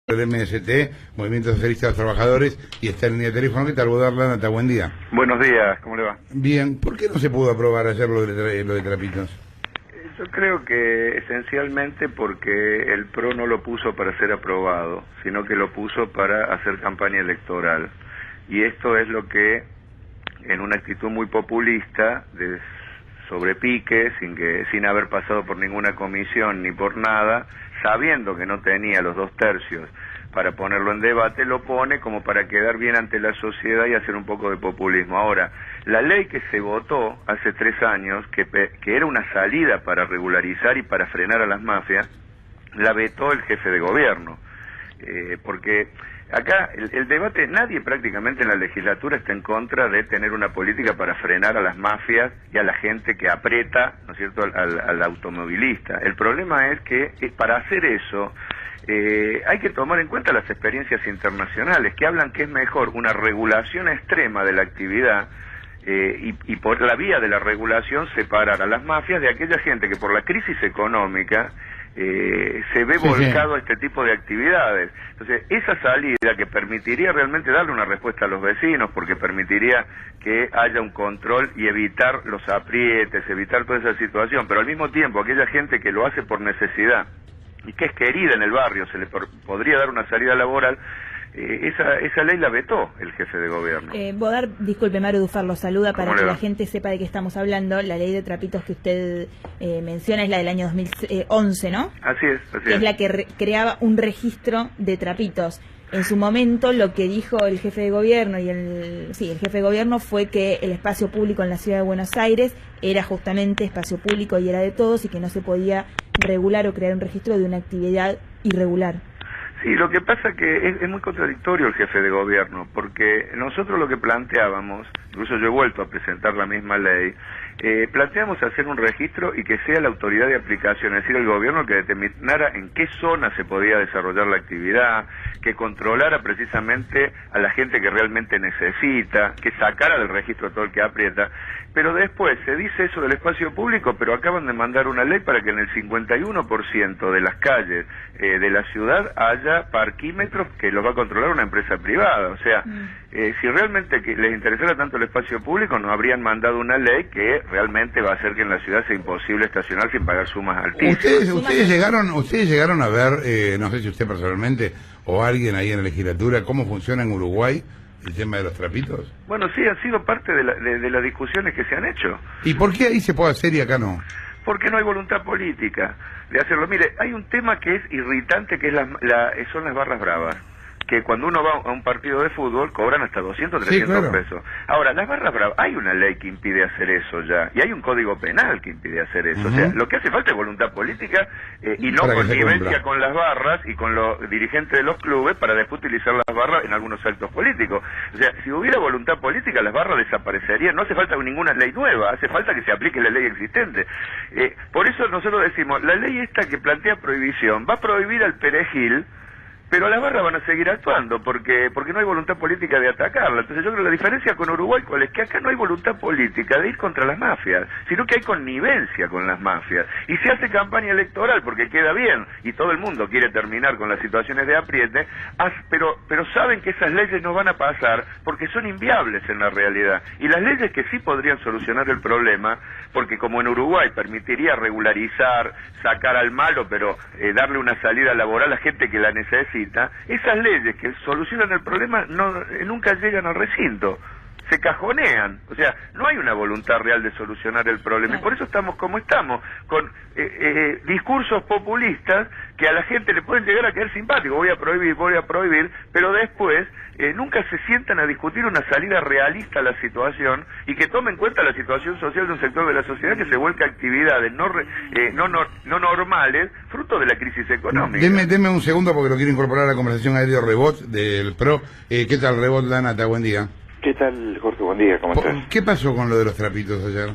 del MST, Movimiento Socialista de los Trabajadores, y está en línea de teléfono. ¿Qué tal, Bodar Nata? Buen día. Buenos días, ¿cómo le va? Bien, ¿por qué no se pudo aprobar ayer lo de Trapitos? Yo creo que esencialmente porque el PRO no lo puso para ser aprobado, sino que lo puso para hacer campaña electoral. Y esto es lo que, en una actitud muy populista, de sobrepique, sin haber pasado por ninguna comisión ni por nada, sabiendo que no tenía los 2/3 para ponerlo en debate, lo pone como para quedar bien ante la sociedad y hacer un poco de populismo. Ahora, la ley que se votó hace 3 años, que era una salida para regularizar y para frenar a las mafias, la vetó el jefe de gobierno. Porque acá el debate, nadie prácticamente en la legislatura está en contra de tener una política para frenar a las mafias y a la gente que aprieta, ¿no es cierto?, al automovilista. El problema es que para hacer eso hay que tomar en cuenta las experiencias internacionales que hablan que es mejor una regulación extrema de la actividad y por la vía de la regulación separar a las mafias de aquella gente que por la crisis económica se ve volcado a este tipo de actividades. Entonces, esa salida que permitiría realmente darle una respuesta a los vecinos, porque permitiría que haya un control y evitar los aprietes, evitar toda esa situación, pero al mismo tiempo aquella gente que lo hace por necesidad y que es querida en el barrio, se le podría dar una salida laboral. Esa ley la vetó el jefe de gobierno. Bodar, disculpe, Maru Dufar lo saluda para que va? la gente sepa de qué estamos hablando. La ley de trapitos que usted menciona es la del año 2011, ¿no? Así es. Es la que creaba un registro de trapitos. En su momento lo que dijo el jefe de gobierno el jefe de gobierno fue que el espacio público en la ciudad de Buenos Aires era justamente espacio público y era de todos y que no se podía regular o crear un registro de una actividad irregular. Sí, lo que pasa que es muy contradictorio el jefe de gobierno, porque nosotros lo que planteábamos, incluso yo he vuelto a presentar la misma ley, planteamos hacer un registro y que sea la autoridad de aplicación, es decir, el gobierno que determinara en qué zona se podía desarrollar la actividad, que controlara precisamente a la gente que realmente necesita, que sacara del registro todo el que aprieta. Pero después se dice eso del espacio público, pero acaban de mandar una ley para que en el 51% de las calles de la ciudad haya parquímetros que los va a controlar una empresa privada. O sea, si realmente les interesara tanto el espacio público, no habrían mandado una ley que realmente va a hacer que en la ciudad sea imposible estacionar sin pagar sumas altísimas. Ustedes llegaron a ver, no sé si usted personalmente o alguien ahí en la legislatura, cómo funciona en Uruguay el tema de los trapitos. Bueno, sí, han sido parte de las discusiones que se han hecho. ¿Y por qué ahí se puede hacer y acá no? Porque no hay voluntad política de hacerlo. Mire, hay un tema que es irritante, que es son las barras bravas, que cuando uno va a un partido de fútbol cobran hasta 200, 300 pesos. Ahora, las barras bravas, hay una ley que impide hacer eso ya, y hay un código penal que impide hacer eso. O sea, lo que hace falta es voluntad política y no connivencia con las barras y con los dirigentes de los clubes para después utilizar las barras en algunos actos políticos. O sea, si hubiera voluntad política, las barras desaparecerían. No hace falta ninguna ley nueva, hace falta que se aplique la ley existente. Por eso nosotros decimos, la ley esta que plantea prohibición va a prohibir al perejil, pero las barras van a seguir actuando porque no hay voluntad política de atacarla. Entonces yo creo que la diferencia con Uruguay, ¿cuál es? Que acá no hay voluntad política de ir contra las mafias, sino que hay connivencia con las mafias. Y se hace campaña electoral porque queda bien y todo el mundo quiere terminar con las situaciones de apriete, pero saben que esas leyes no van a pasar porque son inviables en la realidad. Y las leyes que sí podrían solucionar el problema, porque como en Uruguay permitiría regularizar, sacar al malo, pero darle una salida laboral a gente que la necesita, esas leyes que solucionan el problema nunca llegan al recinto, se cajonean. O sea, no hay una voluntad real de solucionar el problema, y por eso estamos como estamos, con discursos populistas que a la gente le pueden llegar a caer simpático. Voy a prohibir, pero después nunca se sientan a discutir una salida realista a la situación y que tome en cuenta la situación social de un sector de la sociedad que se vuelca a actividades no normales, fruto de la crisis económica. Deme un segundo porque lo quiero incorporar a la conversación a Edio Rebot del PRO. ¿Qué tal, Rebot, Nata? Buen día. ¿Qué tal, Jorge? Buen día, ¿cómo estás? ¿Qué pasó con lo de los trapitos ayer?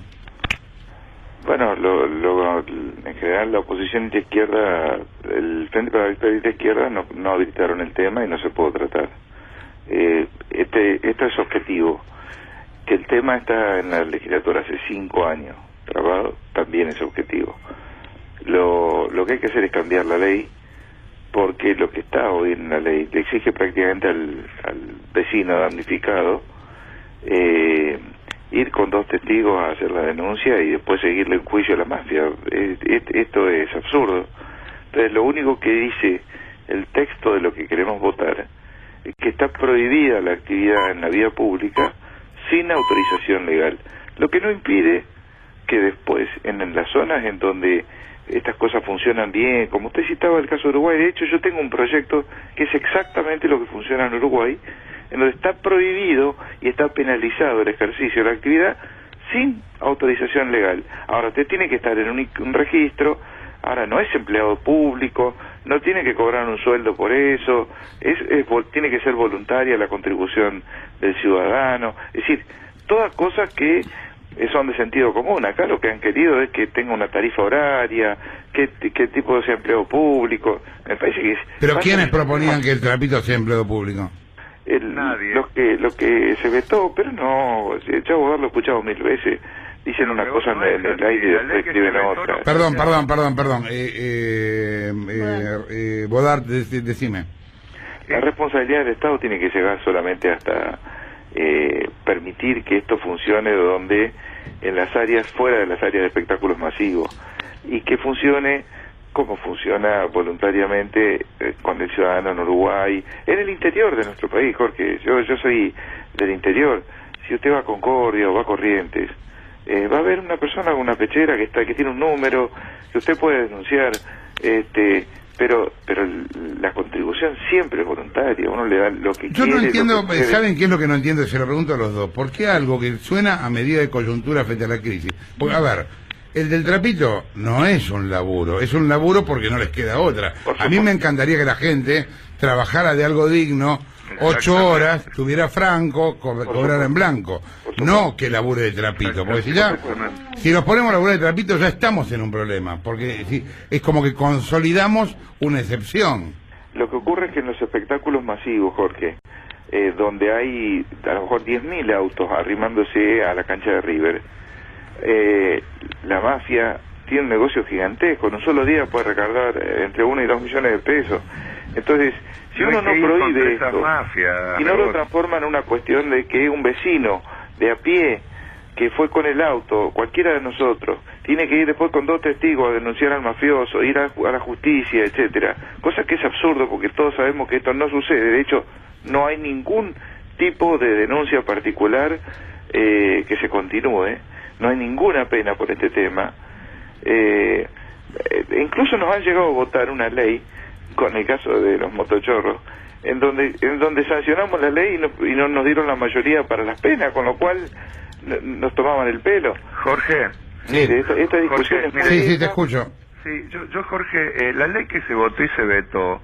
Bueno, en general la oposición de izquierda, el Frente para la Victoria de Izquierda no habilitaron el tema y no se pudo tratar. Esto es objetivo. Que el tema está en la legislatura hace 5 años trabado, también es objetivo. Lo que hay que hacer es cambiar la ley porque lo que está hoy en la ley le exige prácticamente al vecino damnificado ir con 2 testigos a hacer la denuncia y después seguirle en juicio a la mafia. Esto es absurdo. Entonces, lo único que dice el texto de lo que queremos votar es que está prohibida la actividad en la vía pública sin autorización legal, lo que no impide que después, en las zonas en donde estas cosas funcionan bien, como usted citaba el caso de Uruguay, de hecho yo tengo un proyecto que es exactamente lo que funciona en Uruguay, en donde está prohibido y está penalizado el ejercicio de la actividad sin autorización legal. Ahora, usted tiene que estar en un registro, ahora no es empleado público, no tiene que cobrar un sueldo por eso, tiene que ser voluntaria la contribución del ciudadano, es decir, todas cosas que son de sentido común. Acá lo que han querido es que tenga una tarifa horaria, qué tipo de empleado público, me parece que es... ¿Pero quiénes proponían que el trapito sea empleado público? Nadie. Lo que se vetó, pero no, Chavo lo he escuchado 1000 veces, dicen una cosa en el aire y después escriben otra. Perdón. Bodart, decime. La responsabilidad del Estado tiene que llegar solamente hasta permitir que esto funcione donde en las áreas, fuera de las áreas de espectáculos masivos, y que funcione como funciona voluntariamente con el ciudadano en Uruguay, en el interior de nuestro país, Jorge. Yo soy del interior. Si usted va a Concordia o va a Corrientes, va a haber una persona con una pechera que tiene un número que usted puede denunciar, pero la contribución siempre es voluntaria, uno le da lo que quiere. Yo no entiendo, ¿saben qué es lo que no entiendo? Se lo pregunto a los dos. ¿Por qué algo que suena a medida de coyuntura frente a la crisis? Porque, a ver, el del trapito no es un laburo, es un laburo porque no les queda otra. A mí me encantaría que la gente trabajara de algo digno, 8 horas, tuviera franco, cobrara en blanco, no que labure de trapito, porque si nos ponemos a laburar de trapito ya estamos en un problema, porque es como que consolidamos una excepción. Lo que ocurre es que en los espectáculos masivos, Jorge, donde hay a lo mejor 10.000 autos arrimándose a la cancha de River, la mafia tiene un negocio gigantesco, en un solo día puede recargar entre 1 y 2 millones de pesos. Entonces, si uno no prohíbe esto y no lo transforma en una cuestión de que un vecino de a pie que fue con el auto, cualquiera de nosotros, tiene que ir después con 2 testigos a denunciar al mafioso, ir a la justicia, etcétera, cosa que es absurdo porque todos sabemos que esto no sucede. De hecho, no hay ningún tipo de denuncia particular que se continúe, no hay ninguna pena por este tema. Incluso nos han llegado a votar una ley con el caso de los motochorros, en donde sancionamos la ley y no nos dieron la mayoría para las penas, con lo cual nos tomaban el pelo. Jorge, mire, esta discusión es muy... Sí, te escucho. Sí, yo Jorge, la ley que se votó y se vetó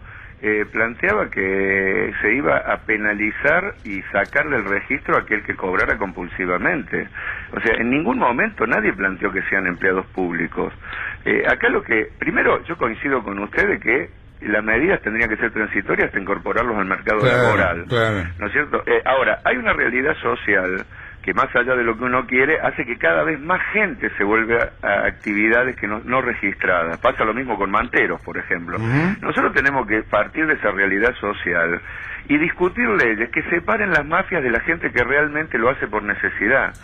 planteaba que se iba a penalizar y sacar del registro a aquel que cobrara compulsivamente. O sea, en ningún momento nadie planteó que sean empleados públicos. Acá primero, yo coincido con ustedes que las medidas tendrían que ser transitorias hasta incorporarlos al mercado laboral, ¿no es cierto? Ahora, hay una realidad social que más allá de lo que uno quiere, hace que cada vez más gente se vuelva a actividades que no registradas. Pasa lo mismo con manteros, por ejemplo. Nosotros tenemos que partir de esa realidad social y discutir leyes que separen las mafias de la gente que realmente lo hace por necesidad.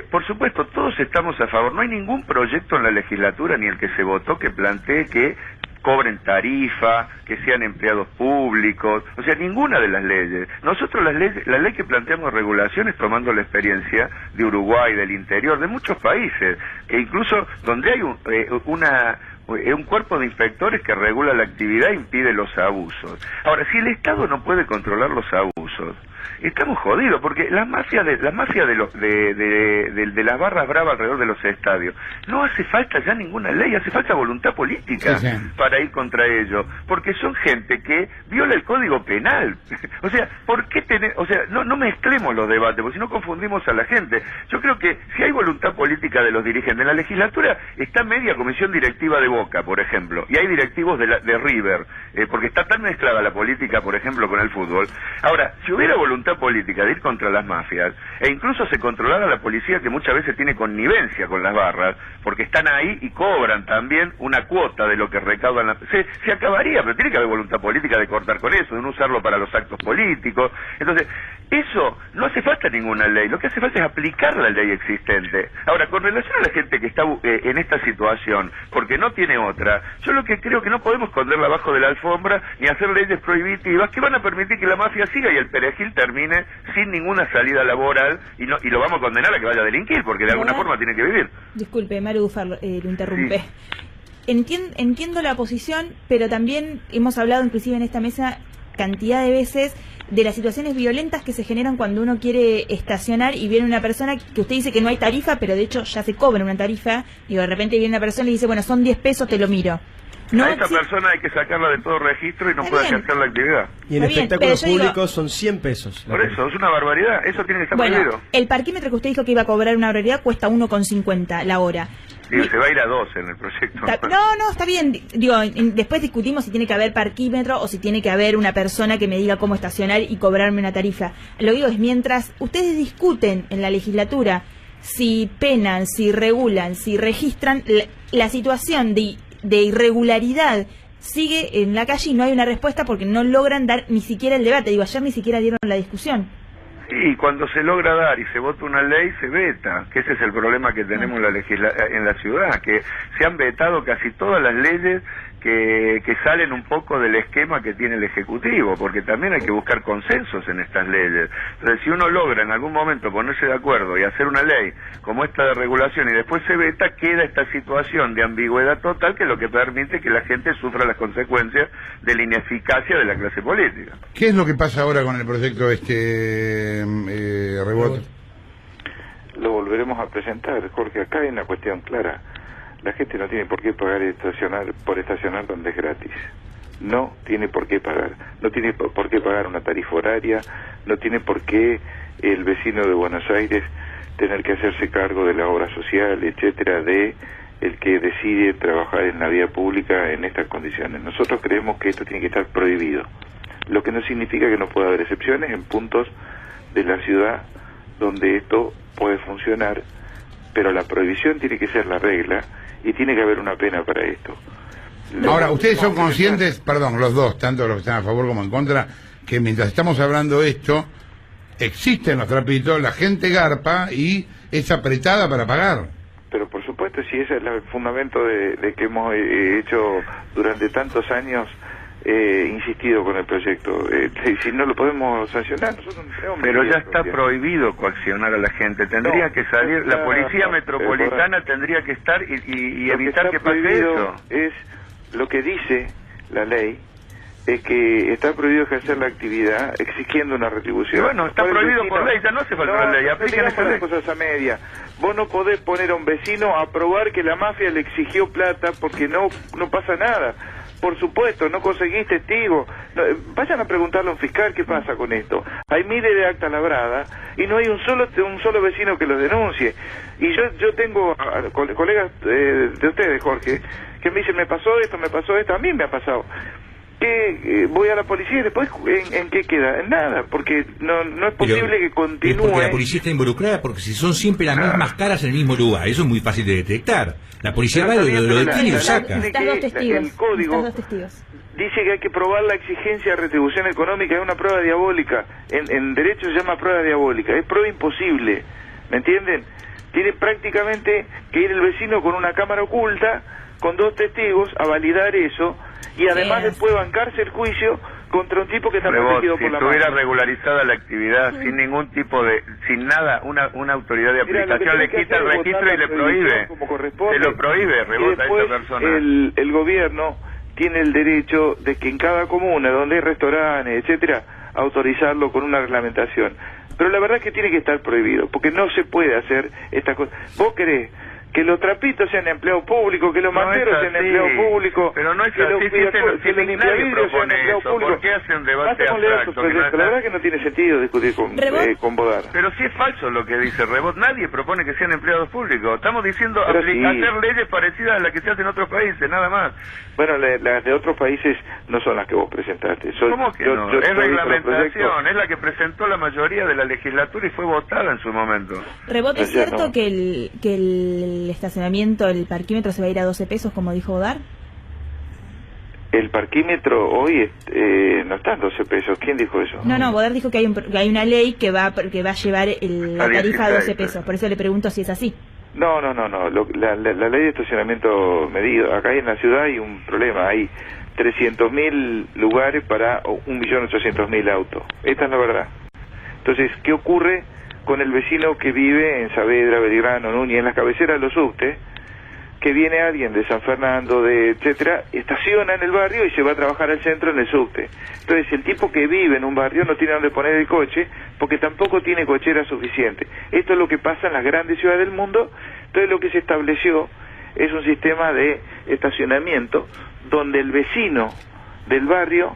Por supuesto, todos estamos a favor. No hay ningún proyecto en la legislatura, ni el que se votó, que plantee que cobren tarifa, que sean empleados públicos, o sea, ninguna de las leyes. Nosotros la ley que planteamos regulaciones tomando la experiencia de Uruguay, del interior, de muchos países, que incluso donde hay un cuerpo de inspectores que regula la actividad e impide los abusos. Ahora, si el Estado no puede controlar los abusos, estamos jodidos, porque la mafia de las barras bravas alrededor de los estadios, no hace falta ya ninguna ley, hace falta voluntad política para ir contra ellos, porque son gente que viola el Código Penal. O sea, ¿por qué no mezclemos los debates, porque si no confundimos a la gente? Yo creo que si hay voluntad política de los dirigentes, en la legislatura está media comisión directiva de Boca, por ejemplo, y hay directivos de River, porque está tan mezclada la política, por ejemplo, con el fútbol. Ahora, si hubiera voluntad voluntad política de ir contra las mafias, e incluso se controlara la policía, que muchas veces tiene connivencia con las barras, porque están ahí y cobran también una cuota de lo que recaudan, se acabaría, pero tiene que haber voluntad política de cortar con eso, de no usarlo para los actos políticos. Entonces, eso no hace falta ninguna ley, lo que hace falta es aplicar la ley existente. Ahora, con relación a la gente que está en esta situación, porque no tiene otra, yo lo que creo que no podemos esconderla abajo de la alfombra ni hacer leyes prohibitivas que van a permitir que la mafia siga y el perejil termine sin ninguna salida laboral y lo vamos a condenar a que vaya a delinquir, porque de alguna forma tiene que vivir. Disculpe, Maru Dufar lo interrumpe. Sí. Entiendo la posición, pero también hemos hablado inclusive en esta mesa cantidad de veces de las situaciones violentas que se generan cuando uno quiere estacionar y viene una persona que usted dice que no hay tarifa, pero de hecho ya se cobra una tarifa, y de repente viene una persona y dice, bueno, son 10 pesos, te lo miro. No, a esta persona hay que sacarla de todo registro y no puede ejercer la actividad. Y en espectáculos públicos son 100 pesos. Por eso, es una barbaridad, eso tiene que estar prohibido. El parquímetro que usted dijo que iba a cobrar una barbaridad cuesta 1,50 la hora. Sí, se va a ir a 2 en el proyecto. No, está bien. Digo, después discutimos si tiene que haber parquímetro o si tiene que haber una persona que me diga cómo estacionar y cobrarme una tarifa. Lo que digo es, mientras ustedes discuten en la legislatura si penan, si regulan, si registran, la situación de irregularidad sigue en la calle y no hay una respuesta porque no logran dar ni siquiera el debate. Digo, ayer ni siquiera dieron la discusión. Sí, cuando se logra dar y se vota una ley, se veta, que ese es el problema que tenemos en la ciudad, que se han vetado casi todas las leyes que salen un poco del esquema que tiene el Ejecutivo, porque también hay que buscar consensos en estas leyes. Entonces, si uno logra en algún momento ponerse de acuerdo y hacer una ley como esta de regulación y después se veta, queda esta situación de ambigüedad total, que es lo que permite que la gente sufra las consecuencias de la ineficacia de la clase política. ¿Qué es lo que pasa ahora con el proyecto Rebot? Lo volveremos a presentar, Jorge. Acá hay una cuestión clara. La gente no tiene por qué pagar por estacionar donde es gratis. No tiene por qué pagar. No tiene por qué pagar una tarifa horaria. No tiene por qué el vecino de Buenos Aires tener que hacerse cargo de la obra social, etcétera, de el que decide trabajar en la vía pública en estas condiciones. Nosotros creemos que esto tiene que estar prohibido. Lo que no significa que no pueda haber excepciones en puntos de la ciudad donde esto puede funcionar, pero la prohibición tiene que ser la regla y tiene que haber una pena para esto. Ahora, ustedes son conscientes, perdón, los dos, tanto los que están a favor como en contra, que mientras estamos hablando esto, existen los trapitos, la gente garpa y es apretada para pagar. Pero por supuesto, si ese es el fundamento de que hemos hecho durante tantos años, insistido con el proyecto. Si no lo podemos sancionar, nosotros no. Pero ya está prohibido coaccionar a la gente. Tendría que salir, la policía metropolitana tendría que estar y evitar que pase eso. Es lo que dice la ley, es que está prohibido ejercer la actividad exigiendo una retribución. Y bueno, está prohibido por ley, ya no hace falta una ley. Apliquen esa ley. Cosas a media. Vos no podés poner a un vecino a probar que la mafia le exigió plata porque no pasa nada. Por supuesto, no conseguís testigos. Vayan a preguntarle a un fiscal qué pasa con esto. Hay miles de actas labradas y no hay un solo vecino que los denuncie. Y yo tengo colegas de ustedes, Jorge, que me dicen, me pasó esto, a mí me ha pasado. Que voy a la policía y después ¿en qué queda? En nada, porque no es posible que continúe. Porque la policía está involucrada, porque si son siempre las mismas caras en el mismo lugar, eso es muy fácil de detectar. La policía va, lo detiene y lo saca. El código dice que hay que probar la exigencia de retribución económica, es una prueba diabólica. En derecho se llama prueba diabólica, es prueba imposible, ¿me entienden? Tiene prácticamente que ir el vecino con una cámara oculta, con 2 testigos, a validar eso, y además después bancarse el juicio contra un tipo que está protegido por la mano. Si estuviera regularizada la actividad sin ningún tipo sin nada, una autoridad de aplicación le quita el registro y le prohíbe. Se lo prohíbe, rebota a esa persona. El gobierno tiene el derecho de que en cada comuna, donde hay restaurantes, etcétera, autorizarlo con una reglamentación. Pero la verdad es que tiene que estar prohibido, porque no se puede hacer esta cosa. ¿Vos querés que los trapitos sean empleados públicos, que los manteros sean empleados públicos, pero no es que así, los nadie propone eso. ¿Por qué hace un debate abstracto? La verdad que no tiene sentido discutir con Bodar. Pero sí es falso lo que dice Rebot, nadie propone que sean empleados públicos, estamos diciendo hacer leyes parecidas a las que se hacen en otros países, nada más. Bueno, las de otros países no son las que vos presentaste. ¿Cómo que no? Es reglamentación, es la que presentó la mayoría de la legislatura y fue votada en su momento. Rebot, ¿es cierto que el estacionamiento, el parquímetro se va a ir a 12 pesos, como dijo Bodar? El parquímetro hoy no está en 12 pesos. ¿Quién dijo eso? No, Bodar dijo que hay una ley que va a llevar la tarifa a 12 pesos. Por eso le pregunto si es así. No. La ley de estacionamiento medido. Acá en la ciudad hay un problema. Hay 300.000 lugares para 1.800.000 autos. Esta es la verdad. Entonces, ¿qué ocurre con el vecino que vive en Saavedra, Belgrano, Núñez, en las cabeceras de los subtes? Que viene alguien de San Fernando, etcétera, estaciona en el barrio y se va a trabajar al centro en el subte. Entonces el tipo que vive en un barrio no tiene dónde poner el coche porque tampoco tiene cochera suficiente. Esto es lo que pasa en las grandes ciudades del mundo. Entonces lo que se estableció es un sistema de estacionamiento donde el vecino del barrio,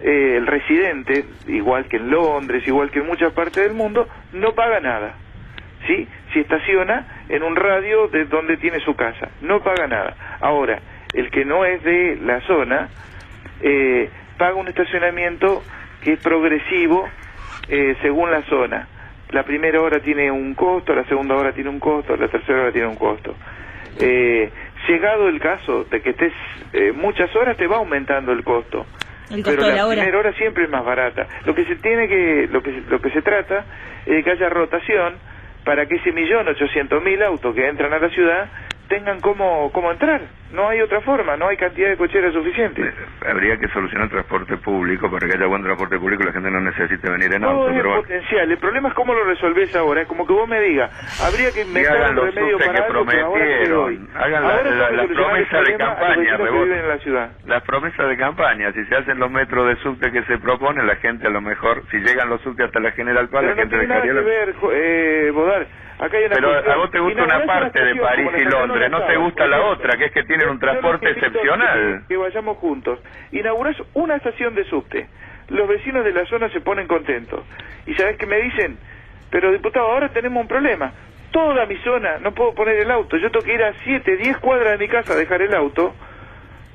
el residente, igual que en Londres, igual que en muchas partes del mundo, no paga nada. ¿Sí? Si estaciona en un radio de donde tiene su casa, no paga nada. Ahora, el que no es de la zona, paga un estacionamiento que es progresivo según la zona. La primera hora tiene un costo, la segunda hora tiene un costo, la tercera hora tiene un costo. Llegado el caso de que estés muchas horas, te va aumentando el costo. Pero la primera hora siempre es más barata. Lo que se trata es de que haya rotación para que ese 1.800.000 autos que entran a la ciudad tengan cómo entrar. No hay otra forma, no hay cantidad de cocheras suficiente. Habría que solucionar el transporte público para que haya buen transporte público y la gente no necesite venir en auto. Todo es potencial. El problema es cómo lo resolvés ahora. Es como que vos me digas, habría que inventar un remedio para algo que ahora se doy. Hagan las promesas de campaña, las promesas de campaña. Si se hacen los metros de subte que se proponen, la gente a lo mejor, si llegan los subte hasta la General Paz, la gente dejaría... Pero no tiene nada que ver, Bodar. Pero a vos te gusta una parte de París y Londres, no te gusta la otra, que es que tienen un transporte excepcional. Que vayamos juntos. Inaugurás una estación de subte. Los vecinos de la zona se ponen contentos. ¿Y sabés qué me dicen? Pero diputado, ahora tenemos un problema. Toda mi zona, no puedo poner el auto. Yo tengo que ir a 7, 10 cuadras de mi casa a dejar el auto,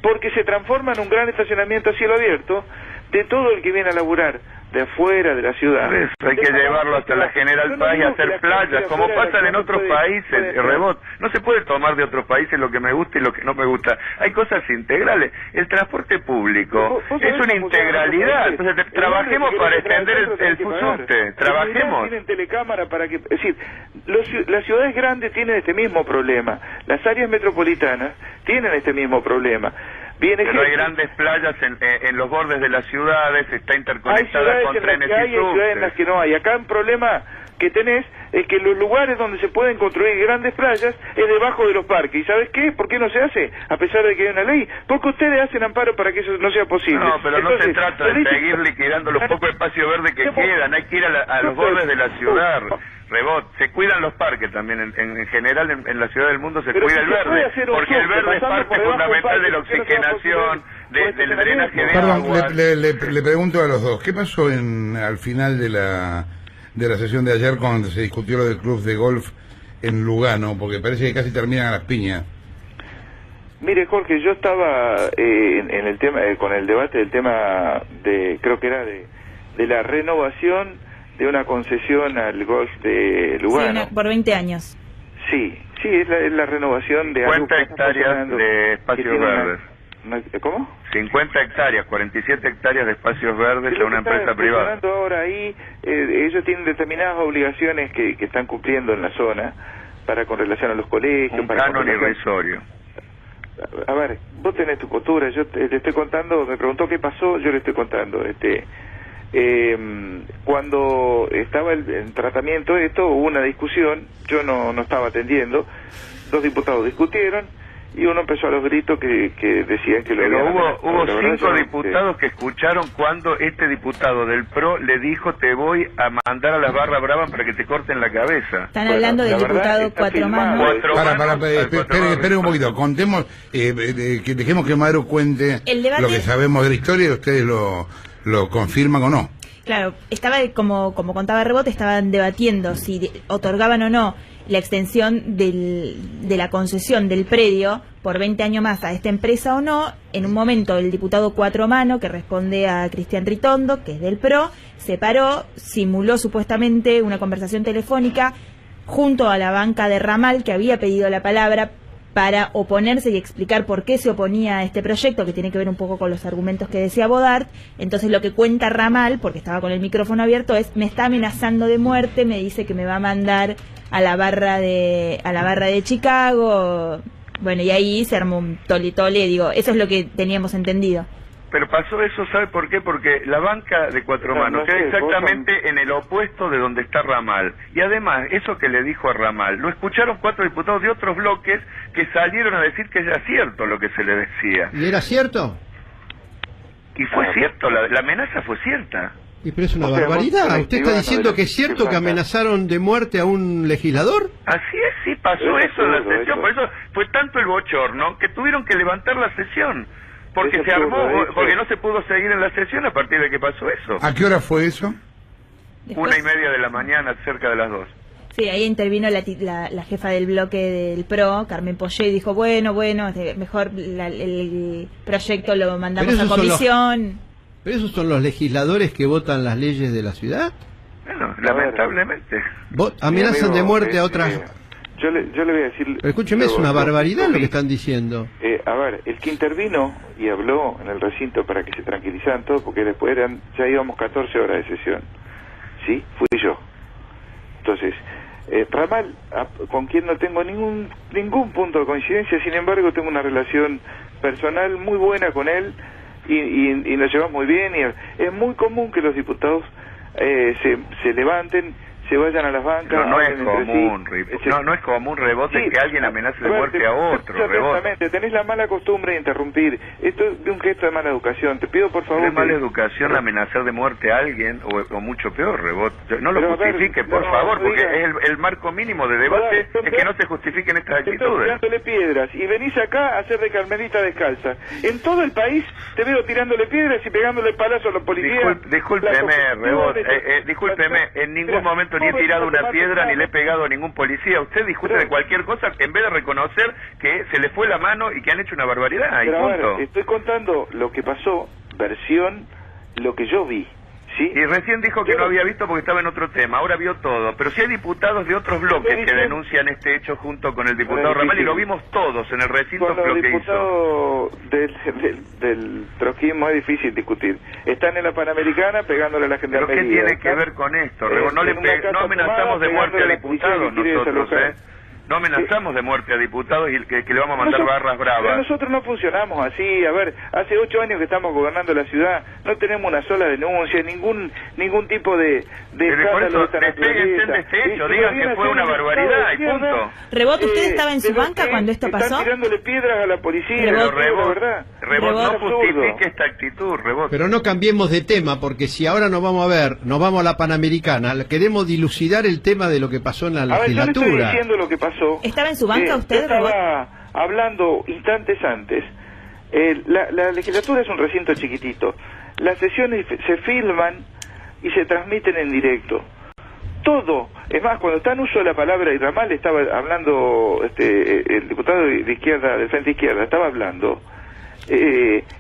porque se transforma en un gran estacionamiento a cielo abierto de todo el que viene a laburar de afuera de la ciudad. Hay que llevarlo hasta la General Paz y hacer playas, como pasan en otros países, Rebot. No se puede tomar de otros países lo que me gusta y lo que no me gusta. Hay cosas integrales. El transporte público es una integralidad. Entonces, trabajemos para extender el subte. Trabajemos. Tienen telecámara para que... Es decir, las ciudades grandes tienen este mismo problema. Las áreas metropolitanas tienen este mismo problema. Pero hay grandes playas en los bordes de las ciudades, está interconectada con trenes y subtes. Hay ciudades en las que no hay. Acá un problema que tenés es que los lugares donde se pueden construir grandes playas es debajo de los parques. ¿Y sabes qué? ¿Por qué no se hace? A pesar de que hay una ley. Porque ustedes hacen amparo para que eso no sea posible. No, pero entonces, no se trata de seguir liquidando los pocos espacios verdes que quedan. Hay que ir a los bordes de la ciudad. Rebot, se cuidan los parques también, en general en la ciudad del mundo se cuida el verde, porque el verde es parte fundamental de la oxigenación, del drenaje de agua. Le pregunto a los dos, ¿qué pasó al final de la sesión de ayer cuando se discutió lo del club de golf en Lugano? Porque parece que casi terminan a las piñas. Mire, Jorge, yo estaba en el tema, con el debate del tema creo que era de la renovación de una concesión al golf de Lugano. Sí, por 20 años. Sí, es la renovación de 50 hectáreas de espacios verdes. ¿Cómo? 50 hectáreas, 47 hectáreas de espacios verdes a una empresa privada. Ahora ahí, ellos tienen determinadas obligaciones que están cumpliendo en la zona con relación a los colegios. Un canon irrisorio. A ver, vos tenés tu postura, yo te estoy contando, me preguntó qué pasó, yo le estoy contando. Cuando estaba en tratamiento de esto, hubo una discusión, yo no estaba atendiendo, dos diputados discutieron y uno empezó a los gritos que decían que lo Pero habían hubo amenazado. 5 diputados que escucharon cuando este diputado del PRO le dijo: te voy a mandar a las barras bravas para que te corten la cabeza. Están hablando del diputado Cuatro Manos. Esperen un poquito, contemos, que dejemos que Madero cuente lo que sabemos de la historia y ustedes lo confirman o no. Claro, estaba, como contaba Rebot, estaban debatiendo si otorgaban o no la extensión de la concesión del predio por 20 años más a esta empresa o no. En un momento el diputado Cuatro Manos, que responde a Cristian Ritondo, que es del PRO, se paró, simuló supuestamente una conversación telefónica junto a la banca de Ramal, que había pedido la palabra para oponerse y explicar por qué se oponía a este proyecto, que tiene que ver un poco con los argumentos que decía Bodart. Entonces lo que cuenta Ramal, porque estaba con el micrófono abierto, es: me está amenazando de muerte, me dice que me va a mandar a la barra de Chicago. Bueno, y ahí se armó un tole, digo, eso es lo que teníamos entendido. Pero pasó eso, ¿sabe por qué? Porque la banca de Cuatro Manos queda exactamente en el opuesto de donde está Ramal. Y además, eso que le dijo a Ramal, lo escucharon 4 diputados de otros bloques que salieron a decir que era cierto lo que se le decía. ¿Y era cierto? Y fue cierto, la amenaza fue cierta. Y pero es una barbaridad. ¿Usted está diciendo que es cierto que amenazaron de muerte a un legislador? Así es, sí, pasó eso en la sesión. Por eso fue tanto el bochorno que tuvieron que levantar la sesión. Porque se armó, porque no se pudo seguir en la sesión a partir de que pasó eso. ¿A qué hora fue eso? 1:30 de la mañana, cerca de las 2. Sí, ahí intervino la jefa del bloque del PRO, Carmen Pollé, y dijo: bueno, mejor el proyecto lo mandamos a comisión. ¿Pero esos son los legisladores que votan las leyes de la ciudad? Bueno, lamentablemente. ¿Amenazan de muerte a otras...? Yo le voy a decir... Pero escúcheme, es una barbaridad lo que están diciendo. A ver, el que intervino y habló en el recinto para que se tranquilizaran todos, porque después ya íbamos 14 horas de sesión, ¿sí? Fui yo. Entonces, Ramal, con quien no tengo ningún punto de coincidencia, sin embargo tengo una relación personal muy buena con él, y nos llevamos muy bien, y es muy común que los diputados se levanten, se vayan a las bancas. Pero no es común, no es común, Rebote, sí, que alguien amenace de muerte a otro, Rebote. Tenés la mala costumbre de interrumpir. Esto es un gesto de mala educación. Te pido por favor... ¿Es mala educación amenazar de muerte a alguien o mucho peor, Rebote? No lo justifique, por favor, porque es el marco mínimo de debate, es que no se justifiquen estas actitudes. Tirándole piedras y venís acá a hacer de Carmelita descalza. En todo el país te veo tirándole piedras y pegándole palazos a los policías. Discúlpeme, Rebote, discúlpeme, en ningún momento ni he tirado una piedra ni le he pegado a ningún policía. Usted discute de cualquier cosa en vez de reconocer que se le fue la mano y que han hecho una barbaridad. Y punto. Estoy contando lo que pasó, versión lo que yo vi. ¿Sí? Y recién dijo que no había visto porque estaba en otro tema, ahora vio todo. Pero si hay diputados de otros bloques que denuncian este hecho junto con el diputado Ramal, y lo vimos todos en el recinto con lo los que hizo. Del trotskismo es difícil discutir. Están en la Panamericana pegándole a la gente. ¿Pero qué tiene que ver con esto? No amenazamos de muerte a diputados nosotros, No amenazamos de muerte a diputados y que le vamos a mandar barras bravas. Pero nosotros no funcionamos así. A ver, hace 8 años que estamos gobernando la ciudad, no tenemos una sola denuncia, ningún tipo de escándalo. Despéguense de este hecho, digan que fue una barbaridad y punto. Rebote, ¿usted estaba en su banca cuando esto pasó? Están tirándole piedras a la policía. Pero Rebot, no justifique esta actitud, Rebot. Pero no cambiemos de tema, porque si ahora nos vamos a la Panamericana, queremos dilucidar el tema de lo que pasó en la legislatura. A ver, yo le estoy diciendo lo que pasó. ¿Estaba en su banca usted, estaba hablando instantes antes. La legislatura es un recinto chiquitito. Las sesiones se filman y se transmiten en directo. Todo. Es más, cuando está en uso de la palabra, y Ramal estaba hablando, el diputado de izquierda, del Frente Izquierda, estaba hablando,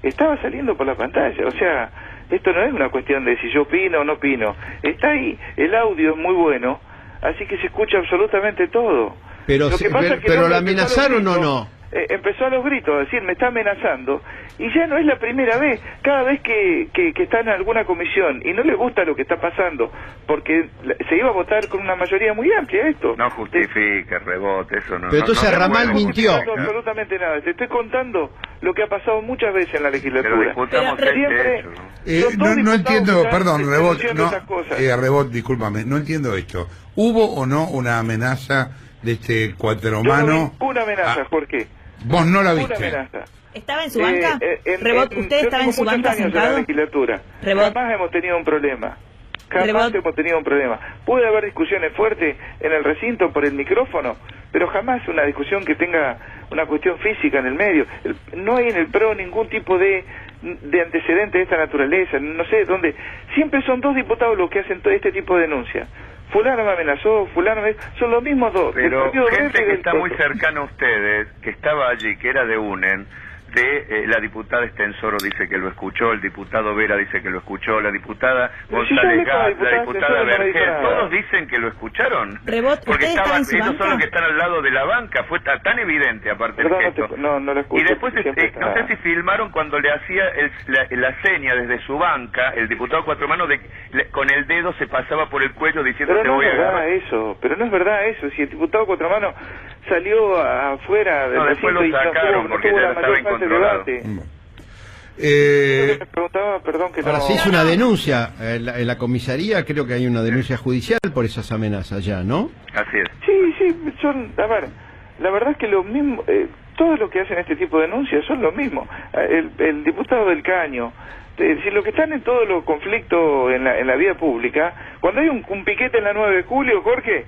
estaba saliendo por la pantalla. O sea, esto no es una cuestión de si yo opino o no opino. Está ahí, el audio es muy bueno, así que se escucha absolutamente todo. Pero ¿la amenazaron o no? Empezó a los gritos a decir, me está amenazando, y ya no es la primera vez. Cada vez que está en alguna comisión y no le gusta lo que está pasando, porque se iba a votar con una mayoría muy amplia esto. No justifica, Rebote, eso no. Pero entonces Ramal mintió. No absolutamente nada. Te estoy contando lo que ha pasado muchas veces en la legislatura. No entiendo, perdón, Rebot, Rebot, discúlpame, no entiendo esto. ¿Hubo o no una amenaza de este Cuatro Manos? Una amenaza, ¿por qué? Vos no la Una viste. amenaza. ¿Estaba en su banca? Rebot, ¿usted estaba en su banca sentado? En la legislatura. Rebot. Jamás hemos tenido un problema. Rebot. Hemos tenido un problema. Puede haber discusiones fuertes en el recinto por el micrófono, pero jamás una discusión que tenga una cuestión física en el medio. No hay en el PRO ningún tipo de antecedente de esta naturaleza. No sé dónde. Siempre son dos diputados los que hacen todo este tipo de denuncias. Fulano me amenazó, son los mismos dos. Pero gente que está muy cercana a ustedes, que estaba allí, que era de UNEN, la diputada Estensoro dice que lo escuchó, el diputado Vera dice que lo escuchó, la diputada González Gas, la diputada Vergel, todos dicen que lo escucharon. Rebot, porque ellos son los que están al lado de la banca, fue tan evidente aparte el gesto. No lo escucho. Y después no sé si filmaron cuando le hacía la seña desde su banca, el diputado Cuatro Manos, con el dedo se pasaba por el cuello diciendo pero te no voy a agarrar. Pero no es verdad eso, si el diputado Cuatro Manos salió afuera del después lo sacaron porque ya estaba incontrolado. Me preguntaba, perdón, que ahora se hizo una denuncia en la comisaría, creo que hay una denuncia judicial por esas amenazas ya, ¿no? Así es. Sí, a ver, la verdad es que lo mismo, todos los que hacen este tipo de denuncias son lo mismo. El diputado del Caño, si lo que están en todos los conflictos en la vida pública, cuando hay un piquete en la 9 de julio, Jorge,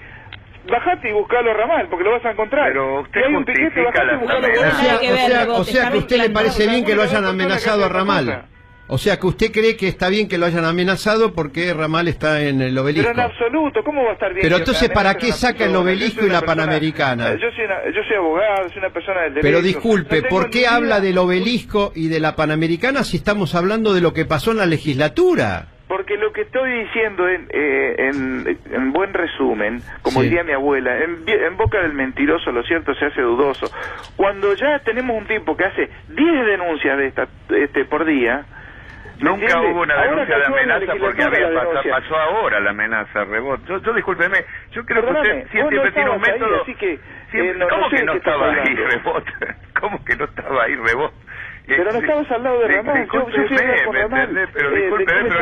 bajate y buscalo a Ramal, porque lo vas a encontrar. Pero usted si hay un piquete, bajate y buscalo a Ramal. O sea que a usted le parece bien que lo hayan amenazado a Ramal. O sea que usted cree que está bien que lo hayan amenazado porque Ramal está en el obelisco. Pero en absoluto, ¿cómo va a estar bien? Pero entonces, ¿para qué saca el obelisco y la Panamericana? Yo soy abogado, soy una persona del derecho. Pero disculpe, ¿por qué habla del obelisco y de la Panamericana si estamos hablando de lo que pasó en la legislatura? Porque lo que estoy diciendo en buen resumen, como diría mi abuela, en boca del mentiroso lo cierto se hace dudoso. Cuando ya tenemos un tipo que hace 10 denuncias de por día, nunca hubo una denuncia de amenaza porque pasó ahora la amenaza, Rebot. Yo discúlpeme, yo creo que usted siempre tiene un método. ¿Cómo que no estaba ahí, Rebot? ¿Cómo que no estaba ahí, Rebot? Pero no estabas al lado de Ramal. Pero discúlpeme, pero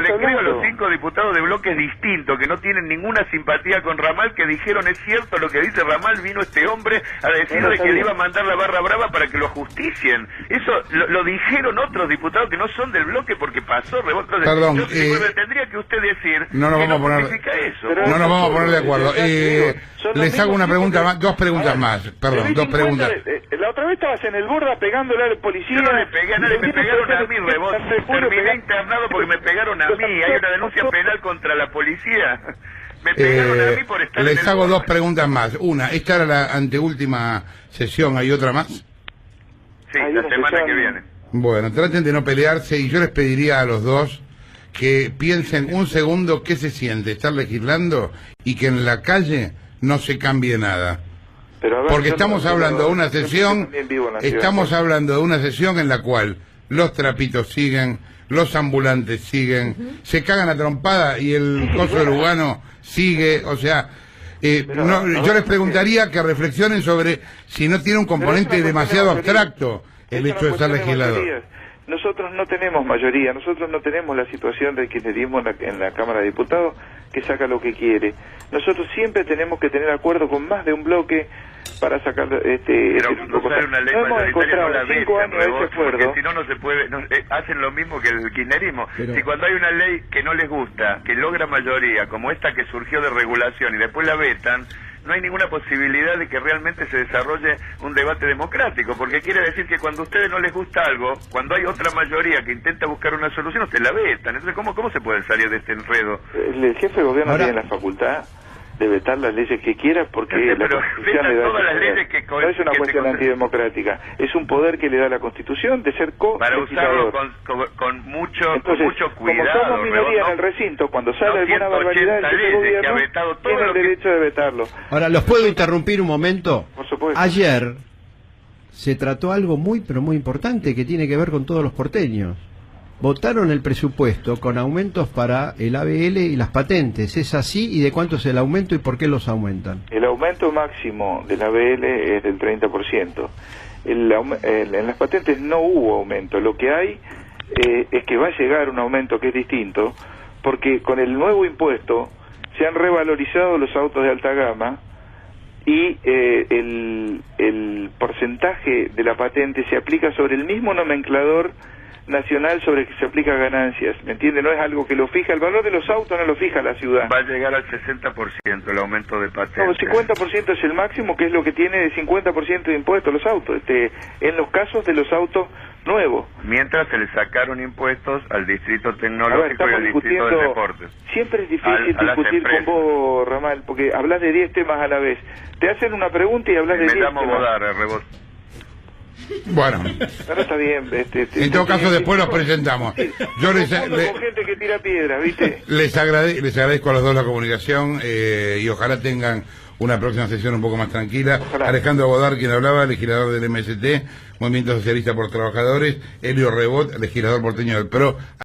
le creo a los 5 diputados de bloques distintos que no tienen ninguna simpatía con Ramal, que dijeron, es cierto lo que dice Ramal, vino este hombre a decirle que le iba a mandar la barra brava para que lo justicien. Eso lo dijeron otros diputados que no son del bloque porque pasó, Rebot. Perdón, tendría que usted decir no nos vamos a poner eso. No nos vamos a poner de acuerdo. Les hago una pregunta más, dos preguntas más. Perdón, dos preguntas. La otra vez estabas en el Borda pegándole al policía. Yo no le pegué a nadie, me pegaron a mí, Rebot. Terminé internado porque me pegaron a mí. Hay una denuncia penal contra la policía. Me pegaron a mí por estar en el Les hago dos preguntas más. Una, esta era la anteúltima sesión, ¿hay otra más? Sí, la semana que viene. Bueno, traten de no pelearse y yo les pediría a los dos que piensen un segundo qué se siente estar legislando y que en la calle no se cambie nada. Porque estamos hablando de una sesión, en la cual los trapitos siguen, los ambulantes siguen, se cagan a trompada y el coso de Lugano sigue, o sea, yo les preguntaría que reflexionen sobre si no tiene un componente demasiado abstracto el hecho de ser legislador. Nosotros no tenemos mayoría, nosotros no tenemos la situación del kirchnerismo en la Cámara de Diputados que saca lo que quiere. Nosotros siempre tenemos que tener acuerdo con más de un bloque para sacar pero usar una ley mayoritaria no la vetan, porque si no, no se puede, hacen lo mismo que el kirchnerismo. Si cuando hay una ley que no les gusta, que logra mayoría, como esta que surgió de regulación y después la vetan, no hay ninguna posibilidad de que realmente se desarrolle un debate democrático, porque quiere decir que cuando a ustedes no les gusta algo, cuando hay otra mayoría que intenta buscar una solución, ustedes la vetan. Entonces, ¿cómo se puede salir de este enredo? El jefe de gobierno tiene la facultad de vetar las leyes que quiera porque la Constitución le da todas las leyes que no es una cuestión antidemocrática, es un poder que le da la Constitución de ser para usarlo con mucho cuidado. Como somos minoría en el recinto, cuando sale alguna barbaridad el gobierno tiene el derecho de vetarlo. Ahora, ¿los puedo interrumpir un momento? Por supuesto. Ayer se trató algo muy, pero muy importante que tiene que ver con todos los porteños. Votaron el presupuesto con aumentos para el ABL y las patentes. ¿Es así? ¿Y de cuánto es el aumento y por qué los aumentan? El aumento máximo del ABL es del 30%. En las patentes no hubo aumento. Lo que hay es que va a llegar un aumento que es distinto, porque con el nuevo impuesto se han revalorizado los autos de alta gama y el porcentaje de la patente se aplica sobre el mismo nomenclador nacional sobre el que se aplica ganancias, ¿me entiende? No es algo que lo fija, el valor de los autos no lo fija la ciudad. Va a llegar al 60% el aumento de patente. No, el 50% es el máximo, que es lo que tiene de 50% de impuestos los autos, en los casos de los autos nuevos. Mientras se le sacaron impuestos al distrito tecnológico y al distrito del deporte. Siempre es difícil discutir con vos, Ramal, porque hablas de 10 temas a la vez. Te hacen una pregunta y hablas de 10 temas. Bueno, pero está bien. En todo caso, después los presentamos. Yo con gente que tira piedra, ¿viste? Les agradezco a los dos la comunicación y ojalá tengan una próxima sesión un poco más tranquila. Ojalá. Alejandro Godard, quien hablaba, legislador del MST, Movimiento Socialista por Trabajadores, Elio Rebot, legislador porteño del PRO.